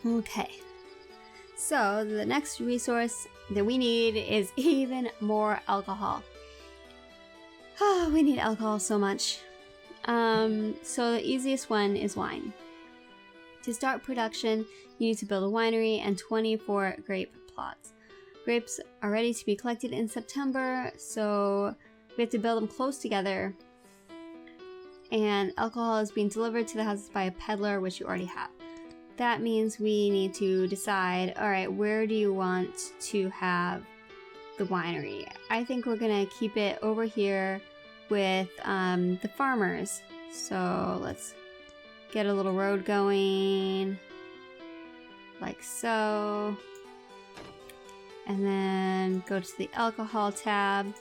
Okay. So the next resource that we need is even more alcohol. Oh, we need alcohol so much. So the easiest one is wine. To start production, you need to build a winery and 24 grape plots. Grapes are ready to be collected in September, so we have to build them close together. And alcohol is being delivered to the houses by a peddler, which you already have. That means we need to decide, all right, where do you want to have the winery? I think we're gonna keep it over here with the farmers. So let's get a little road going, like so. And then go to the alcohol tab.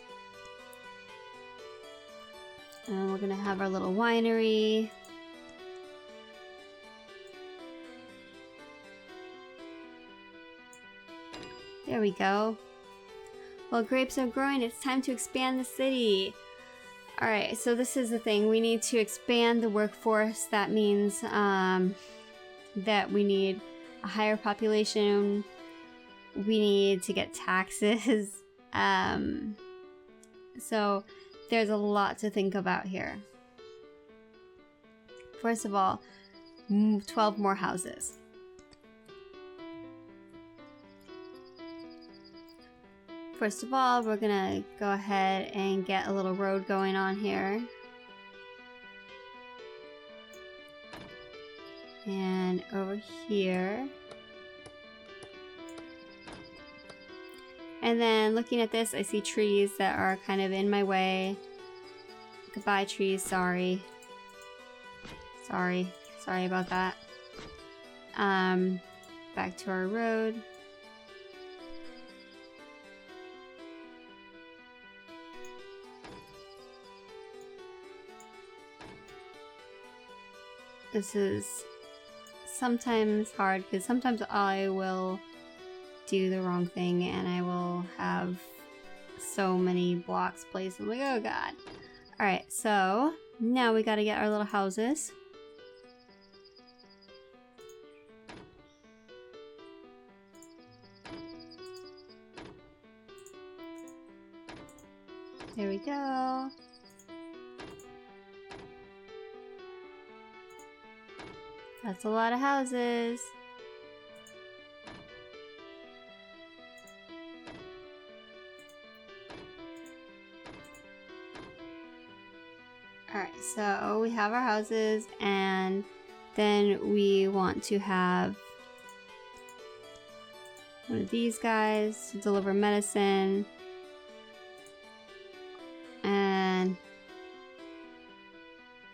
And we're gonna have our little winery. There we go. While grapes are growing, it's time to expand the city. Alright, so this is the thing. We need to expand the workforce. That means that we need a higher population. We need to get taxes. So there's a lot to think about here. First of all, 12 more houses. First of all, we're gonna go ahead and get a little road going on here. And over here. And then looking at this, I see trees that are kind of in my way. Goodbye, trees, sorry. Sorry about that. Back to our road. This is sometimes hard because sometimes I will do the wrong thing and I will have so many blocks placed. I'm like, oh god. Alright, so now we gotta get our little houses. There we go. That's a lot of houses. Alright, so we have our houses and then we want to have one of these guys to deliver medicine. And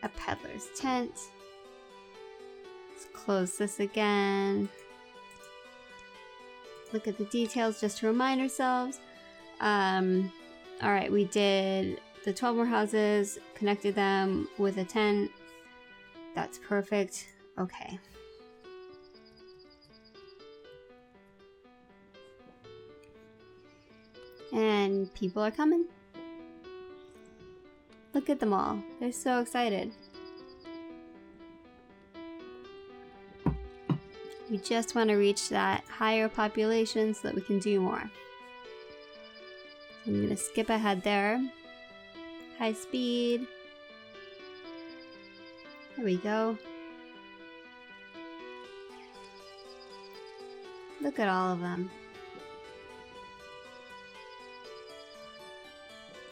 a peddler's tent. Close this again. Look at the details just to remind ourselves. Alright, we did the 12 more houses, connected them with a tent. That's perfect. Okay. And people are coming. Look at them all. They're so excited. We just want to reach that higher population so that we can do more. I'm going to skip ahead there. High speed. There we go. Look at all of them.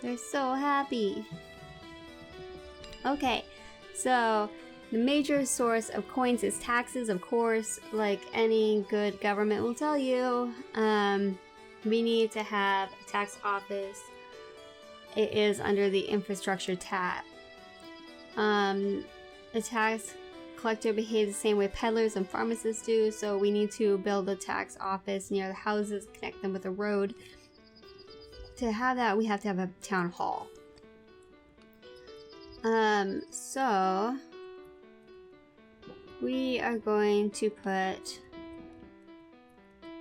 They're so happy. Okay, so the major source of coins is taxes, of course, like any good government will tell you. We need to have a tax office. It is under the infrastructure tab. The tax collector behaves the same way peddlers and pharmacists do, so we need to build a tax office near the houses, connect them with a road. To have that, we have to have a town hall. So we are going to put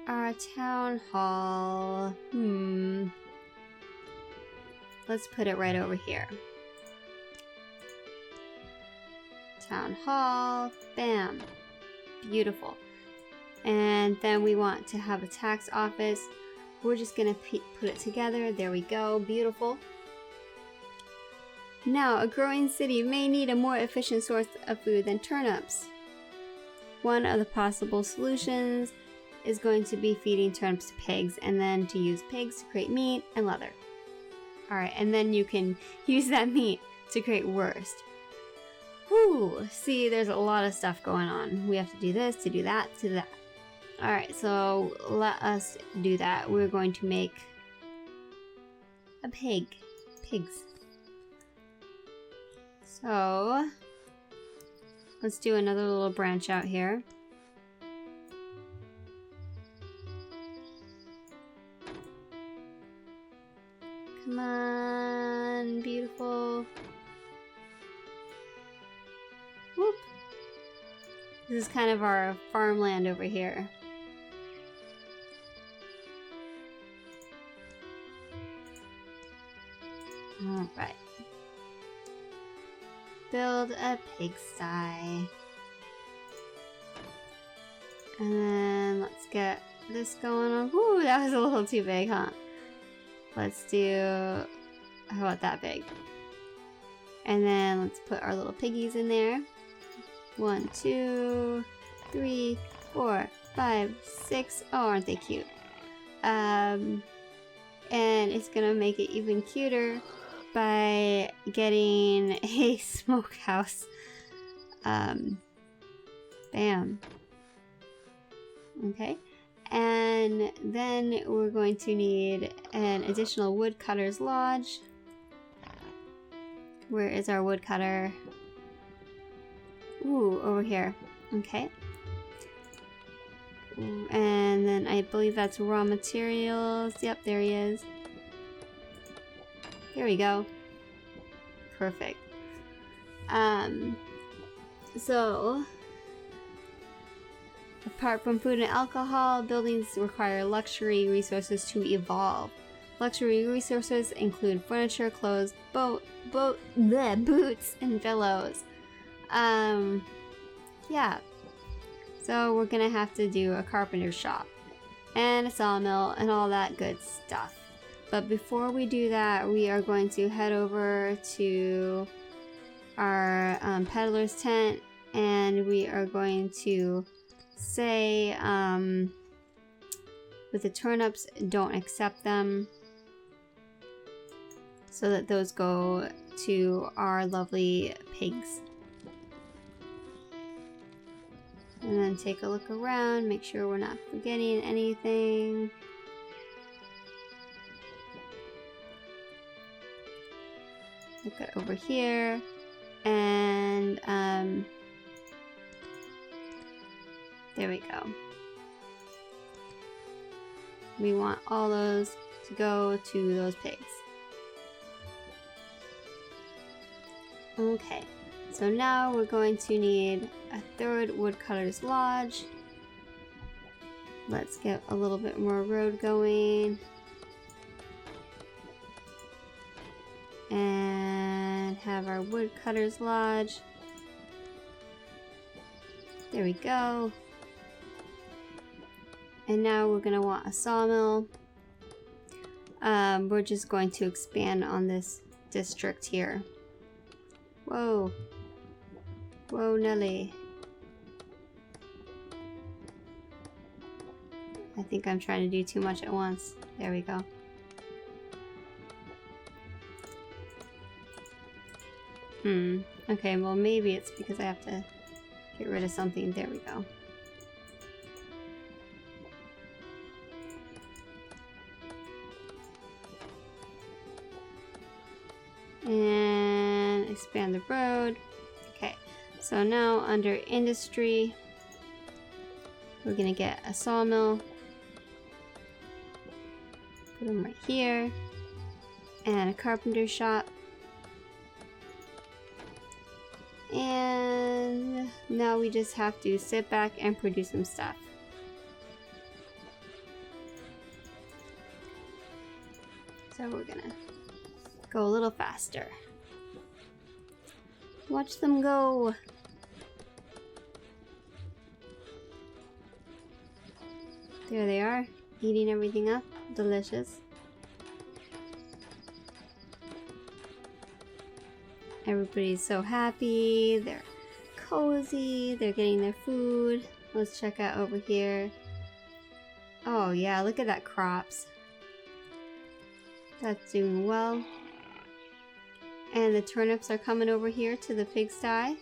our town hall, let's put it right over here. Town hall, bam, beautiful. And then we want to have a tax office. We're just gonna put it together. There we go, beautiful. Now, a growing city may need a more efficient source of food than turnips. One of the possible solutions is going to be feeding turnips to pigs, and then to use pigs to create meat and leather. Alright, and then you can use that meat to create wurst. Whew, see, there's a lot of stuff going on. We have to do this, to do that, to that. Alright, so let us do that. We're going to make a pigs. So, let's do another little branch out here. Come on, beautiful. Whoop. This is kind of our farmland over here. Alright. Build a pigsty. And then let's get this going on. Woo, that was a little too big, huh? Let's do, how about that big? And then let's put our little piggies in there. 1, 2, 3, 4, 5, 6. Oh, aren't they cute? And it's gonna make it even cuter by getting a smokehouse. Bam. Okay. And then we're going to need an additional woodcutter's lodge. Where is our woodcutter? Ooh, over here. Okay. And then I believe that's raw materials. Yep, there he is. Here we go. Perfect. So apart from food and alcohol, buildings require luxury resources to evolve. Luxury resources include furniture, clothes, boots, and pillows. Yeah. So we're gonna have to do a carpenter shop and a sawmill and all that good stuff. But before we do that, we are going to head over to our peddler's tent, and we are going to say with the turnips, don't accept them, so that those go to our lovely pigs. And then take a look around, make sure we're not forgetting anything. Look at over here, and there we go. We want all those to go to those pigs. Okay, so now we're going to need a third woodcutter's lodge. Let's get a little bit more road going. And have our woodcutter's lodge. There we go. And now we're gonna want a sawmill. We're just going to expand on this district here. Whoa. Whoa, Nelly. I think I'm trying to do too much at once. There we go. Okay, well maybe it's because I have to get rid of something. There we go. And expand the road. Okay, so now under industry, we're gonna get a sawmill. Put them right here. And a carpenter shop. And now we just have to sit back and produce some stuff. So we're gonna go a little faster. Watch them go. There they are, eating everything up. Delicious. Everybody's so happy. They're cozy. They're getting their food. Let's check out over here. Oh yeah, look at that crops. That's doing well. And the turnips are coming over here to the pigsty.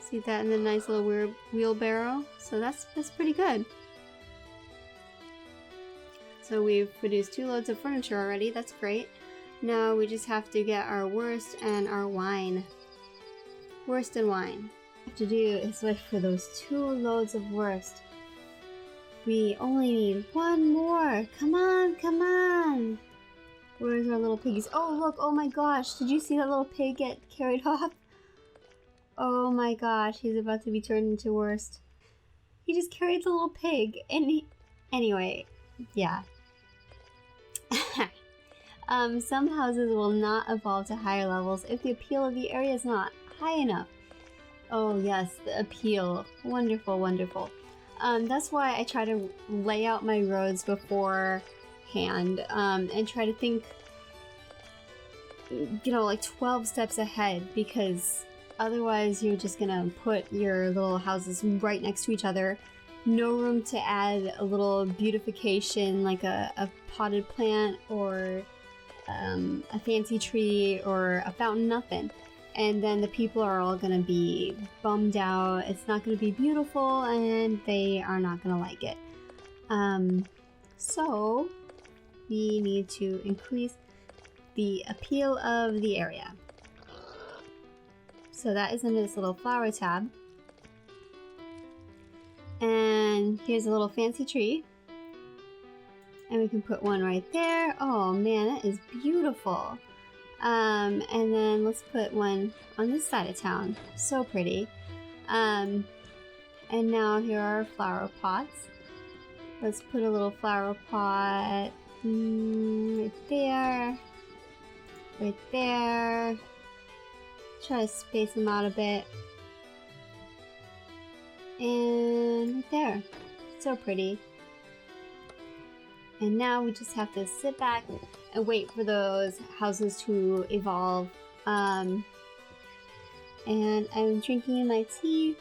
See that in the nice little wheelbarrow? So that's pretty good. So we've produced 2 loads of furniture already. That's great. Now we just have to get our wurst and our wine. Wurst and wine. What we have to do is wait for those 2 loads of wurst. We only need 1 more. Come on, come on. Where's our little piggies? Oh look, oh my gosh. Did you see that little pig get carried off? Oh my gosh, he's about to be turned into wurst. He just carried the little pig and anyway, yeah. Some houses will not evolve to higher levels if the appeal of the area is not high enough. Oh yes, the appeal. Wonderful, wonderful. That's why I try to lay out my roads beforehand and try to think, you know, like 12 steps ahead, because otherwise you're just gonna put your little houses right next to each other. No room to add a little beautification like a potted plant or a fancy tree or a fountain, nothing. And then the people are all gonna be bummed out. It's not gonna be beautiful and they are not gonna like it. So we need to increase the appeal of the area. So that is in this little flower tab. And here's a little fancy tree. And we can put one right there. Oh man, that is beautiful. And then let's put one on this side of town. So pretty. And now here are our flower pots. Let's put a little flower pot right there. Right there. Try to space them out a bit. And right there. So pretty. And now we just have to sit back and wait for those houses to evolve. And I'm drinking my tea.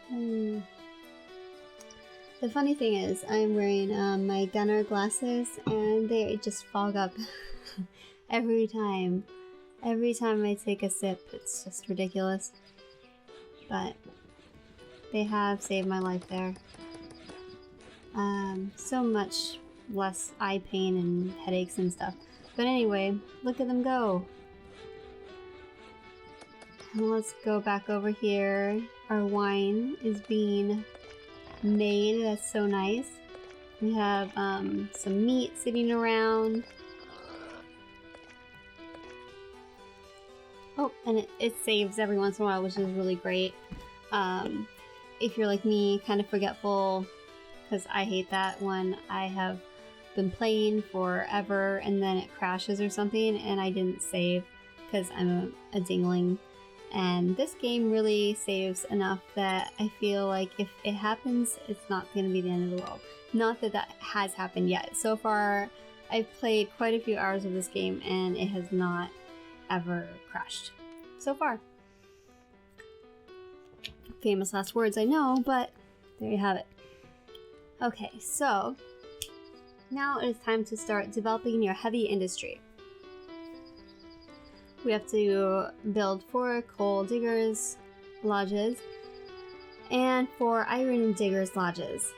The funny thing is, I'm wearing my gunner glasses and they just fog up every time. Every time I take a sip, it's just ridiculous. But they have saved my life there. So much less eye pain and headaches and stuff. But anyway, look at them go. And let's go back over here. Our wine is being made. That's so nice. We have some meat sitting around. Oh, and it saves every once in a while, which is really great. If you're like me, kind of forgetful, because I hate that when I have been playing forever and then it crashes or something and I didn't save because I'm a dingling. And this game really saves enough that I feel like if it happens, it's not going to be the end of the world. Not that that has happened yet. So far, I've played quite a few hours of this game and it has not ever crashed. So far. Famous last words, I know, but there you have it. Okay, so now it is time to start developing your heavy industry. We have to build 4 coal diggers lodges and 4 iron diggers lodges.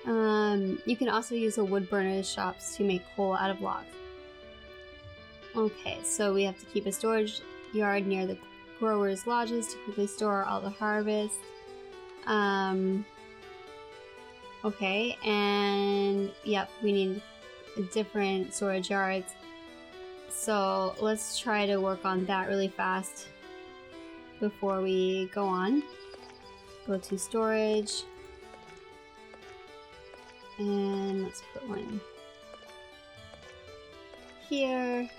You can also use a wood burners shops to make coal out of logs. Okay, so we have to keep a storage yard near the growers' lodges to quickly store all the harvest. Okay, and yep, we need different storage yards. So let's try to work on that really fast before we go on. Go to storage. And let's put one here.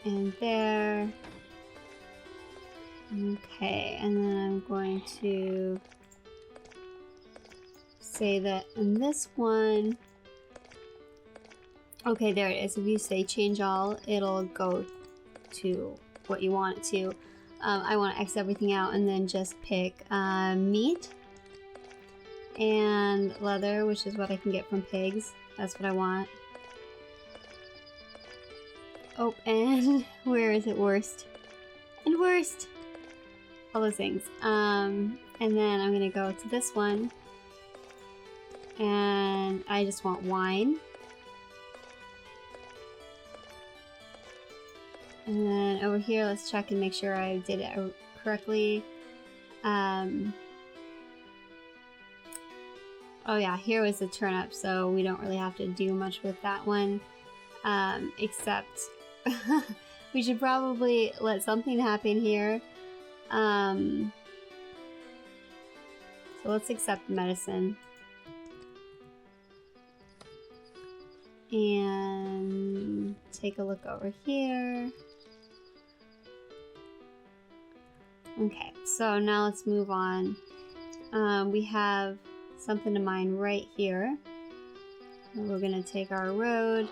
And there. Okay, and then I'm going to say that in this one, okay, there it is. If you say change all, it'll go to what you want it to. I want to X everything out and then just pick meat and leather, which is what I can get from pigs. That's what I want. Oh, and where is it? Worst. And worst! All those things. And then I'm gonna go to this one. And I just want wine. And then over here, let's check and make sure I did it correctly. Oh yeah, here was the turnip, so we don't really have to do much with that one. Except we should probably let something happen here. So let's accept medicine. And take a look over here. Okay, so now let's move on. We have something to mine right here. And we're gonna take our road,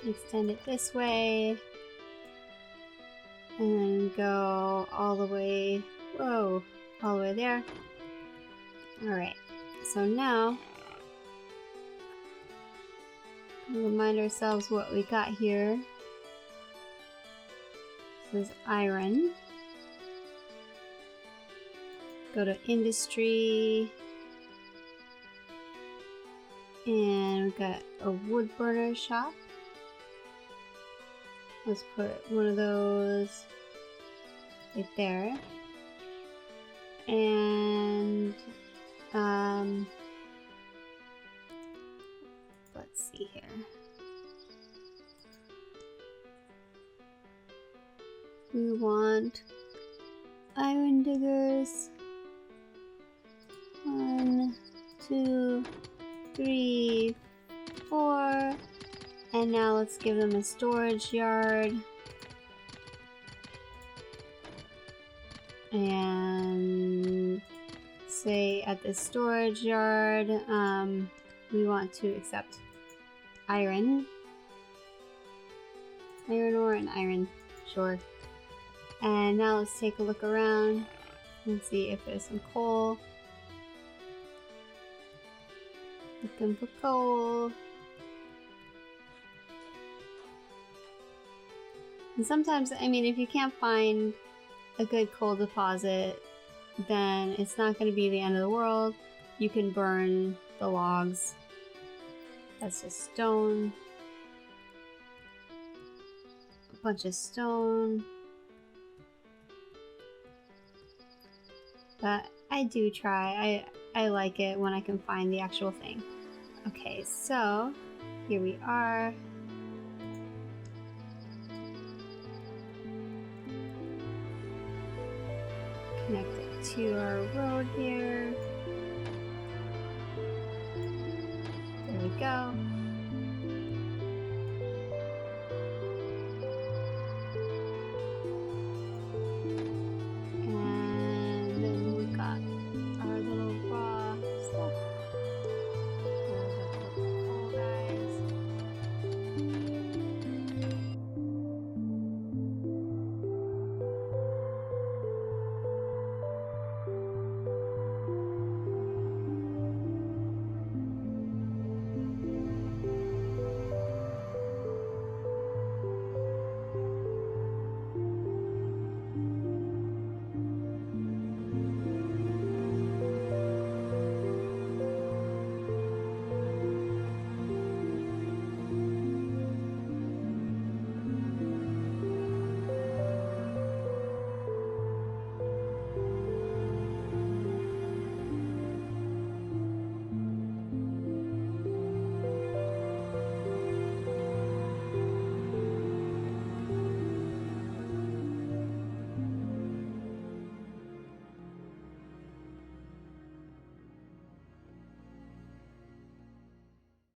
extend it this way, and then go all the way, whoa, all the way there. Alright, so now we'll remind ourselves what we got here. This is iron. Go to industry. And we've got a wood burner shop. Let's put one of those right there. And let's see here. We want iron diggers. 1, 2, 3, 4. And now let's give them a storage yard. And say at the storage yard, we want to accept iron. Iron ore and iron, sure. And now let's take a look around and see if there's some coal. Looking for coal. And sometimes, I mean, if you can't find a good coal deposit, then it's not going to be the end of the world. You can burn the logs. That's just stone. A bunch of stone. But I do try. I like it when I can find the actual thing. Okay, so here we are. Connect it to our road here. There we go.